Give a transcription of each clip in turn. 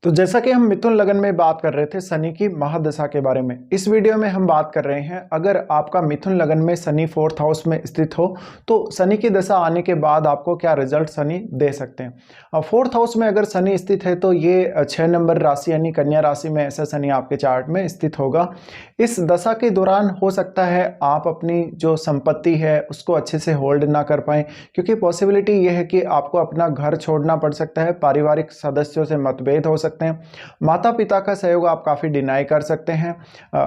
तो जैसा कि हम मिथुन लगन में बात कर रहे थे शनि की महादशा के बारे में, इस वीडियो में हम बात कर रहे हैं अगर आपका मिथुन लगन में शनि फोर्थ हाउस में स्थित हो तो शनि की दशा आने के बाद आपको क्या रिजल्ट शनि दे सकते हैं। फोर्थ हाउस में अगर शनि स्थित है तो ये 6 नंबर राशि यानी कन्या राशि में ऐसा शनि आपके चार्ट में स्थित होगा। इस दशा के दौरान हो सकता है आप अपनी जो संपत्ति है उसको अच्छे से होल्ड ना कर पाएं, क्योंकि पॉसिबिलिटी ये है कि आपको अपना घर छोड़ना पड़ सकता है, पारिवारिक सदस्यों से मतभेद हो सकते हैं, माता पिता का सहयोग आप काफ़ी डिनाई कर सकते हैं।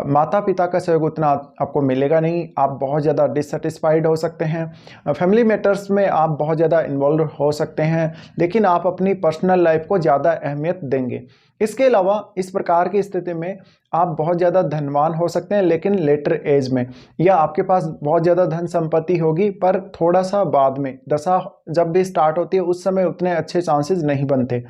माता पिता का सहयोग उतना आपको मिलेगा नहीं, आप बहुत ज़्यादा डिससेटिस्फाइड हो सकते हैं। फैमिली मैटर्स में आप बहुत ज़्यादा इन्वॉल्व हो सकते हैं, लेकिन आप अपनी पर्सनल लाइफ को ज़्यादा अहमियत देंगे। इसके अलावा इस प्रकार की स्थिति में आप बहुत ज़्यादा धनवान हो सकते हैं, लेकिन लेटर एज में, या आपके पास बहुत ज़्यादा धन संपत्ति होगी पर थोड़ा सा बाद में, दशा जब भी स्टार्ट होती है उस समय उतने अच्छे चांसेस नहीं बनते।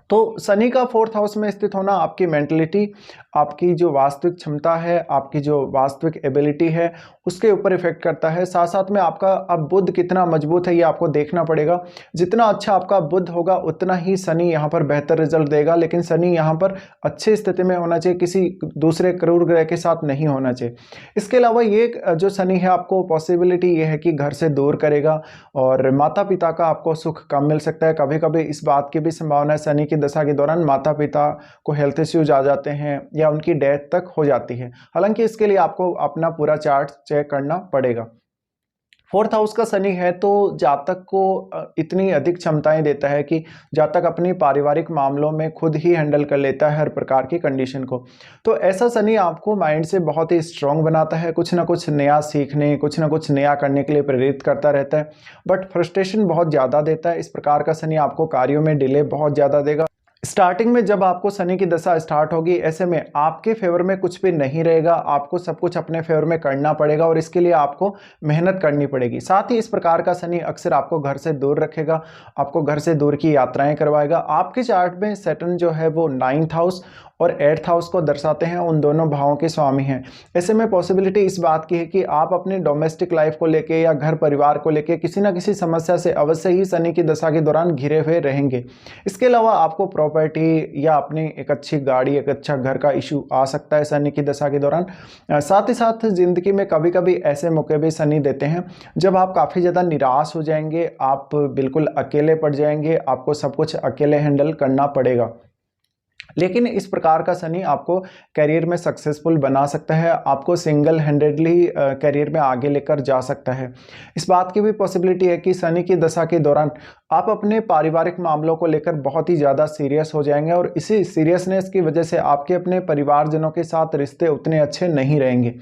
तो शनि का फोर्थ हाउस में स्थित होना आपकी मेंटलिटी, आपकी जो वास्तविक क्षमता है, आपकी जो वास्तविक एबिलिटी है उसके ऊपर इफेक्ट करता है। साथ साथ में आपका अब बुद्ध कितना मजबूत है ये आपको देखना पड़ेगा। जितना अच्छा आपका बुद्ध होगा उतना ही शनि यहाँ पर बेहतर रिजल्ट देगा, लेकिन शनि यहाँ पर अच्छी स्थिति में होना चाहिए, किसी दूसरे क्रूर ग्रह के साथ नहीं होना चाहिए। इसके अलावा ये जो शनि है आपको पॉसिबिलिटी ये है कि घर से दूर करेगा और माता पिता का आपको सुख कम मिल सकता है। कभी कभी इस बात की भी संभावना है शनि की दशा के दौरान माता पिता को हेल्थ इश्यूज आ जाते हैं या उनकी डेथ तक हो जाती है। हालांकि इसके लिए आपको अपना पूरा चार्ट चेक करना पड़ेगा। फोर्थ हाउस का शनि है तो जातक को इतनी अधिक क्षमताएं देता है कि जातक अपनी पारिवारिक मामलों में खुद ही हैंडल कर लेता है हर प्रकार की कंडीशन को। तो ऐसा शनि आपको माइंड से बहुत ही स्ट्रांग बनाता है, कुछ ना कुछ नया सीखने, कुछ ना कुछ नया करने के लिए प्रेरित करता रहता है, बट फ्रस्ट्रेशन बहुत ज़्यादा देता है। इस प्रकार का शनि आपको कार्यों में डिले बहुत ज़्यादा देगा। स्टार्टिंग में जब आपको शनि की दशा स्टार्ट होगी ऐसे में आपके फेवर में कुछ भी नहीं रहेगा, आपको सब कुछ अपने फेवर में करना पड़ेगा और इसके लिए आपको मेहनत करनी पड़ेगी। साथ ही इस प्रकार का शनि अक्सर आपको घर से दूर रखेगा, आपको घर से दूर की यात्राएं करवाएगा। आपके चार्ट में सैटर्न जो है वो 9th हाउस और 8th हाउस को दर्शाते हैं, उन दोनों भावों के स्वामी हैं। ऐसे में पॉसिबिलिटी इस बात की है कि आप अपनी डोमेस्टिक लाइफ को लेके या घर परिवार को लेके किसी ना किसी समस्या से अवश्य ही शनि की दशा के दौरान घिरे हुए रहेंगे। इसके अलावा आपको प्रॉपर्टी या अपनी एक अच्छी गाड़ी, एक अच्छा घर का इशू आ सकता है शनि की दशा के दौरान। साथ ही साथ जिंदगी में कभी कभी ऐसे मौके भी शनि देते हैं जब आप काफ़ी ज़्यादा निराश हो जाएंगे, आप बिल्कुल अकेले पड़ जाएंगे, आपको सब कुछ अकेले हैंडल करना पड़ेगा। लेकिन इस प्रकार का शनि आपको करियर में सक्सेसफुल बना सकता है, आपको सिंगल हैंडेडली करियर में आगे लेकर जा सकता है। इस बात की भी पॉसिबिलिटी है कि शनि की दशा के दौरान आप अपने पारिवारिक मामलों को लेकर बहुत ही ज़्यादा सीरियस हो जाएंगे और इसी सीरियसनेस की वजह से आपके अपने परिवारजनों के साथ रिश्ते उतने अच्छे नहीं रहेंगे।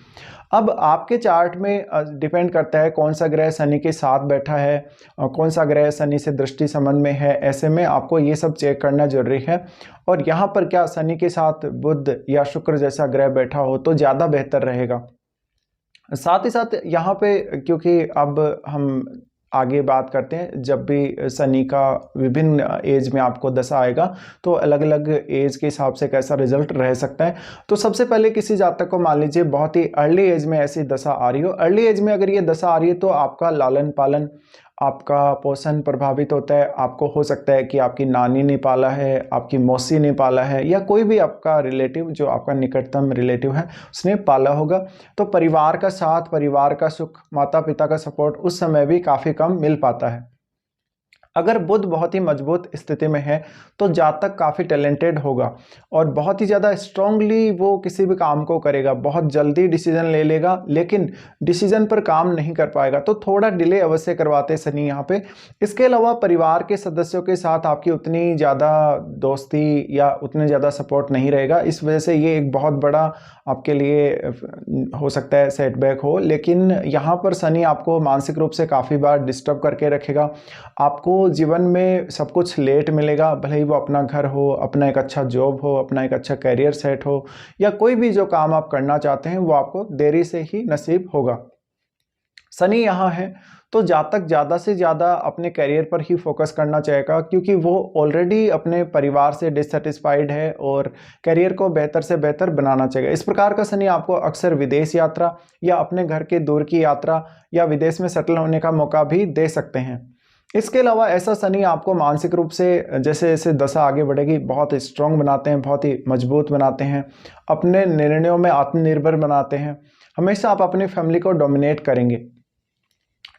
अब आपके चार्ट में डिपेंड करता है कौन सा ग्रह शनि के साथ बैठा है और कौन सा ग्रह शनि से दृष्टि संबंध में है। ऐसे में आपको ये सब चेक करना जरूरी है। और यहाँ पर क्या शनि के साथ बुध या शुक्र जैसा ग्रह बैठा हो तो ज़्यादा बेहतर रहेगा। साथ ही साथ यहाँ पे क्योंकि अब हम आगे बात करते हैं, जब भी शनि का विभिन्न एज में आपको दशा आएगा तो अलग अलग एज के हिसाब से कैसा रिजल्ट रह सकता है। तो सबसे पहले किसी जातक को मान लीजिए बहुत ही अर्ली एज में ऐसी दशा आ रही हो, अर्ली एज में अगर ये दशा आ रही है तो आपका लालन पालन, आपका पोषण प्रभावित होता है। आपको हो सकता है कि आपकी नानी ने पाला है, आपकी मौसी ने पाला है, या कोई भी आपका रिलेटिव जो आपका निकटतम रिलेटिव है उसने पाला होगा। तो परिवार का साथ, परिवार का सुख, माता पिता का सपोर्ट उस समय भी काफ़ी कम मिल पाता है। अगर बुध बहुत ही मजबूत स्थिति में है तो जातक काफ़ी टैलेंटेड होगा और बहुत ही ज़्यादा स्ट्रांगली वो किसी भी काम को करेगा, बहुत जल्दी डिसीजन ले लेगा, लेकिन डिसीजन पर काम नहीं कर पाएगा। तो थोड़ा डिले अवश्य करवाते शनि यहाँ पे। इसके अलावा परिवार के सदस्यों के साथ आपकी उतनी ज़्यादा दोस्ती या उतने ज़्यादा सपोर्ट नहीं रहेगा, इस वजह से ये एक बहुत बड़ा आपके लिए हो सकता है सेटबैक हो। लेकिन यहाँ पर शनि आपको मानसिक रूप से काफ़ी बार डिस्टर्ब करके रखेगा। आपको जीवन में सब कुछ लेट मिलेगा, भले ही वो अपना घर हो, अपना एक अच्छा जॉब हो, अपना एक अच्छा करियर सेट हो, या कोई भी जो काम आप करना चाहते हैं वो आपको देरी से ही नसीब होगा। शनि यहाँ है तो जातक ज़्यादा से ज़्यादा अपने करियर पर ही फोकस करना चाहेगा, क्योंकि वो ऑलरेडी अपने परिवार से डिससेटिस्फाइड है और करियर को बेहतर से बेहतर बनाना चाहेगा। इस प्रकार का शनि आपको अक्सर विदेश यात्रा या अपने घर के दूर की यात्रा या विदेश में सेटल होने का मौका भी दे सकते हैं। इसके अलावा ऐसा शनि आपको मानसिक रूप से जैसे जैसे दशा आगे बढ़ेगी बहुत स्ट्रांग बनाते हैं, बहुत ही मजबूत बनाते हैं, अपने निर्णयों में आत्मनिर्भर बनाते हैं। हमेशा आप अपनी फैमिली को डोमिनेट करेंगे।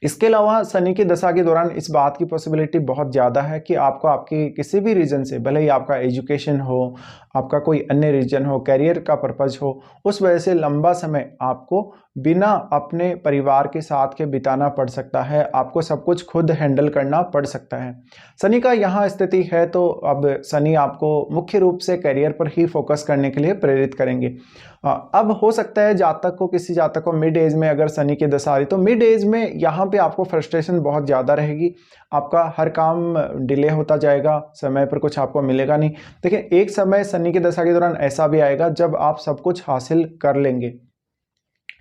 इसके अलावा शनि की दशा के दौरान इस बात की पॉसिबिलिटी बहुत ज़्यादा है कि आपको आपकी किसी भी रीजन से, भले ही आपका एजुकेशन हो, आपका कोई अन्य रीजन हो, कैरियर का पर्पज़ हो, उस वजह से लंबा समय आपको बिना अपने परिवार के साथ के बिताना पड़ सकता है। आपको सब कुछ खुद हैंडल करना पड़ सकता है। शनि का यहाँ स्थिति है तो अब शनि आपको मुख्य रूप से कैरियर पर ही फोकस करने के लिए प्रेरित करेंगे। अब हो सकता है जातक को, किसी जातक को मिड एज में अगर शनि की दशा आ रही तो मिड एज में यहाँ पे आपको फ्रस्ट्रेशन बहुत ज़्यादा रहेगी। आपका हर काम डिले होता जाएगा, समय पर कुछ आपको मिलेगा नहीं। देखिए, एक समय शनि की दशा के दौरान ऐसा भी आएगा जब आप सब कुछ हासिल कर लेंगे।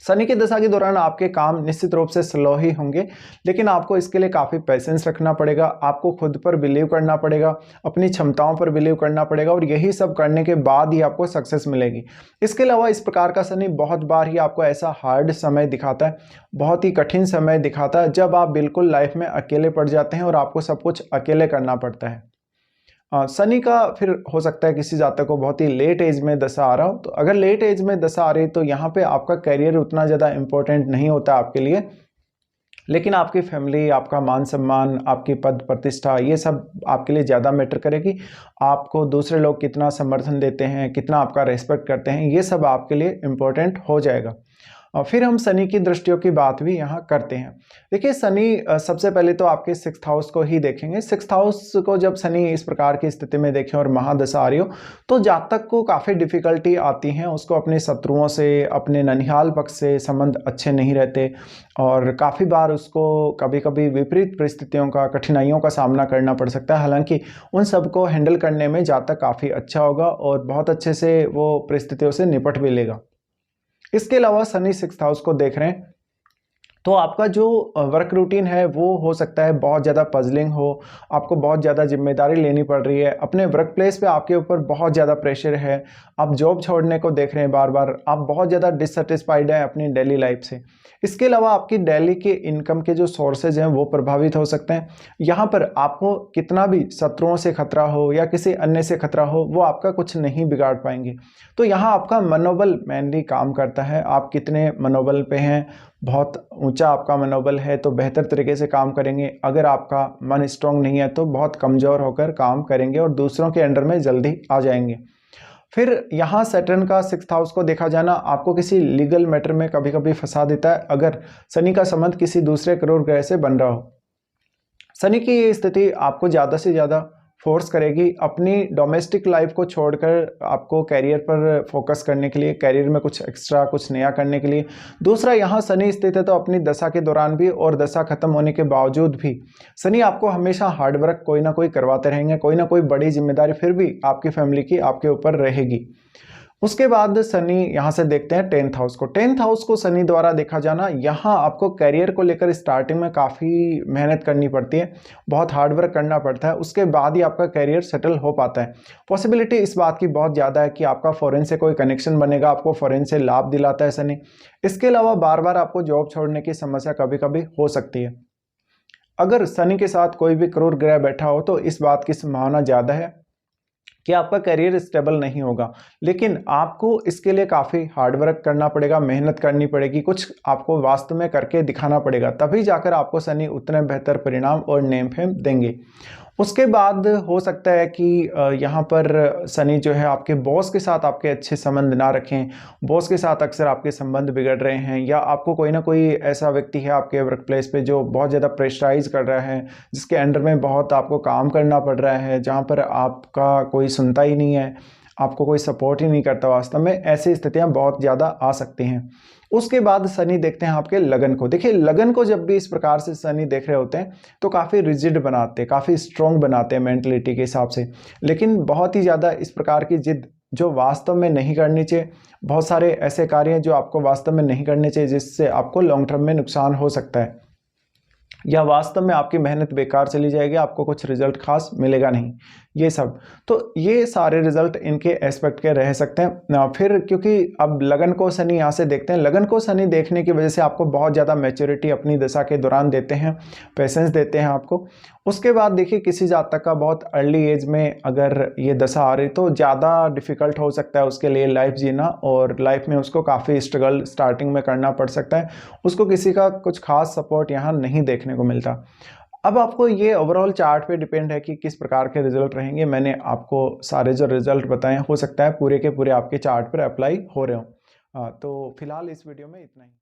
शनि की दशा के दौरान आपके काम निश्चित रूप से स्लो ही होंगे, लेकिन आपको इसके लिए काफ़ी पेशेंस रखना पड़ेगा। आपको खुद पर बिलीव करना पड़ेगा, अपनी क्षमताओं पर बिलीव करना पड़ेगा, और यही सब करने के बाद ही आपको सक्सेस मिलेगी। इसके अलावा इस प्रकार का शनि बहुत बार ही आपको ऐसा हार्ड समय दिखाता है, बहुत ही कठिन समय दिखाता है, जब आप बिल्कुल लाइफ में अकेले पड़ जाते हैं और आपको सब कुछ अकेले करना पड़ता है। शनि का फिर हो सकता है किसी जातक को बहुत ही लेट एज में दशा आ रहा हो, तो अगर लेट एज में दशा आ रही है तो यहाँ पे आपका करियर उतना ज़्यादा इम्पोर्टेंट नहीं होता आपके लिए, लेकिन आपकी फैमिली, आपका मान सम्मान, आपकी पद प्रतिष्ठा, ये सब आपके लिए ज़्यादा मैटर करेगी। आपको दूसरे लोग कितना समर्थन देते हैं, कितना आपका रेस्पेक्ट करते हैं, ये सब आपके लिए इम्पोर्टेंट हो जाएगा। और फिर हम शनि की दृष्टियों की बात भी यहाँ करते हैं। देखिए, शनि सबसे पहले तो आपके 6th हाउस को ही देखेंगे। 6th हाउस को जब शनि इस प्रकार की स्थिति में देखें और महादशा आ रही हो, तो जातक को काफ़ी डिफिकल्टी आती है। उसको अपने शत्रुओं से, अपने ननिहाल पक्ष से संबंध अच्छे नहीं रहते, और काफ़ी बार उसको कभी कभी विपरीत परिस्थितियों का, कठिनाइयों का सामना करना पड़ सकता है। हालांकि उन सबको हैंडल करने में जातक काफ़ी अच्छा होगा और बहुत अच्छे से वो परिस्थितियों से निपट भी लेगा। इसके अलावा शनि 6th हाउस को देख रहे हैं तो आपका जो वर्क रूटीन है वो हो सकता है बहुत ज़्यादा पजलिंग हो, आपको बहुत ज़्यादा जिम्मेदारी लेनी पड़ रही है, अपने वर्क प्लेस पे आपके ऊपर बहुत ज़्यादा प्रेशर है, आप जॉब छोड़ने को देख रहे हैं बार बार, आप बहुत ज़्यादा डिससेटिस्फाइड हैं अपनी डेली लाइफ से। इसके अलावा आपकी डेली के इनकम के जो सोर्सेज हैं वो प्रभावित हो सकते हैं। यहाँ पर आपको कितना भी शत्रुओं से खतरा हो या किसी अन्य से खतरा हो, वो आपका कुछ नहीं बिगाड़ पाएंगे। तो यहाँ आपका मनोबल मेनली काम करता है, आप कितने मनोबल पे हैं। बहुत ऊंचा आपका मनोबल है तो बेहतर तरीके से काम करेंगे, अगर आपका मन स्ट्रांग नहीं है तो बहुत कमज़ोर होकर काम करेंगे और दूसरों के अंडर में जल्दी आ जाएंगे। फिर यहाँ सैटर्न का 6th हाउस को देखा जाना आपको किसी लीगल मैटर में कभी कभी फंसा देता है, अगर शनि का संबंध किसी दूसरे क्रूर ग्रह से बन रहा हो। शनि की ये स्थिति आपको ज़्यादा से ज़्यादा फोर्स करेगी अपनी डोमेस्टिक लाइफ को छोड़कर आपको कैरियर पर फोकस करने के लिए, कैरियर में कुछ एक्स्ट्रा, कुछ नया करने के लिए। दूसरा, यहाँ शनि स्थित है तो अपनी दशा के दौरान भी और दशा खत्म होने के बावजूद भी शनि आपको हमेशा हार्डवर्क कोई ना कोई करवाते रहेंगे, कोई ना कोई बड़ी जिम्मेदारी फिर भी आपकी फैमिली की आपके ऊपर रहेगी। उसके बाद शनि यहाँ से देखते हैं 10th हाउस को। 10th हाउस को शनि द्वारा देखा जाना, यहाँ आपको करियर को लेकर स्टार्टिंग में काफ़ी मेहनत करनी पड़ती है, बहुत हार्डवर्क करना पड़ता है, उसके बाद ही आपका करियर सेटल हो पाता है। पॉसिबिलिटी इस बात की बहुत ज़्यादा है कि आपका फॉरेन से कोई कनेक्शन बनेगा, आपको फॉरेन से लाभ दिलाता है शनि। इसके अलावा बार बार आपको जॉब छोड़ने की समस्या कभी कभी हो सकती है। अगर शनि के साथ कोई भी क्रूर ग्रह बैठा हो तो इस बात की संभावना ज़्यादा है कि आपका करियर स्टेबल नहीं होगा, लेकिन आपको इसके लिए काफ़ी हार्डवर्क करना पड़ेगा, मेहनत करनी पड़ेगी, कुछ आपको वास्तव में करके दिखाना पड़ेगा, तभी जाकर आपको शनि उतने बेहतर परिणाम और नेम फेम देंगे। उसके बाद हो सकता है कि यहाँ पर शनि जो है आपके बॉस के साथ आपके अच्छे संबंध ना रखें, बॉस के साथ अक्सर आपके संबंध बिगड़ रहे हैं, या आपको कोई ना कोई ऐसा व्यक्ति है आपके वर्क प्लेस पे जो बहुत ज़्यादा प्रेशराइज कर रहा है, जिसके अंडर में बहुत आपको काम करना पड़ रहा है, जहाँ पर आपका कोई सुनता ही नहीं है, आपको कोई सपोर्ट ही नहीं करता। वास्तव में ऐसी स्थितियाँ बहुत ज़्यादा आ सकती हैं। उसके बाद शनि देखते हैं आपके लगन को। देखिए, लगन को जब भी इस प्रकार से शनि देख रहे होते हैं तो काफ़ी रिजिड बनाते हैं, काफ़ी स्ट्रॉन्ग बनाते हैं मेंटलिटी के हिसाब से, लेकिन बहुत ही ज़्यादा इस प्रकार की जिद जो वास्तव में नहीं करनी चाहिए। बहुत सारे ऐसे कार्य हैं जो आपको वास्तव में नहीं करने चाहिए, जिससे आपको लॉन्ग टर्म में नुकसान हो सकता है, या वास्तव में आपकी मेहनत बेकार चली जाएगी, आपको कुछ रिजल्ट खास मिलेगा नहीं। ये सब। तो ये सारे रिजल्ट इनके एस्पेक्ट के रह सकते हैं। फिर क्योंकि अब लगन को शनि यहाँ से देखते हैं, लगन को शनि देखने की वजह से आपको बहुत ज़्यादा मैच्योरिटी अपनी दशा के दौरान देते हैं, पेशेंस देते हैं आपको। उसके बाद देखिए किसी जातक का बहुत अर्ली एज में अगर ये दशा आ रही तो ज़्यादा डिफ़िकल्ट हो सकता है उसके लिए लाइफ जीना, और लाइफ में उसको काफ़ी स्ट्रगल स्टार्टिंग में करना पड़ सकता है। उसको किसी का कुछ खास सपोर्ट यहाँ नहीं देखने को मिलता। अब आपको ये ओवरऑल चार्ट पे डिपेंड है कि किस प्रकार के रिजल्ट रहेंगे। मैंने आपको सारे जो रिजल्ट बताए हो सकता है पूरे के पूरे आपके चार्ट पर अप्लाई हो रहे हो। तो फिलहाल इस वीडियो में इतना ही।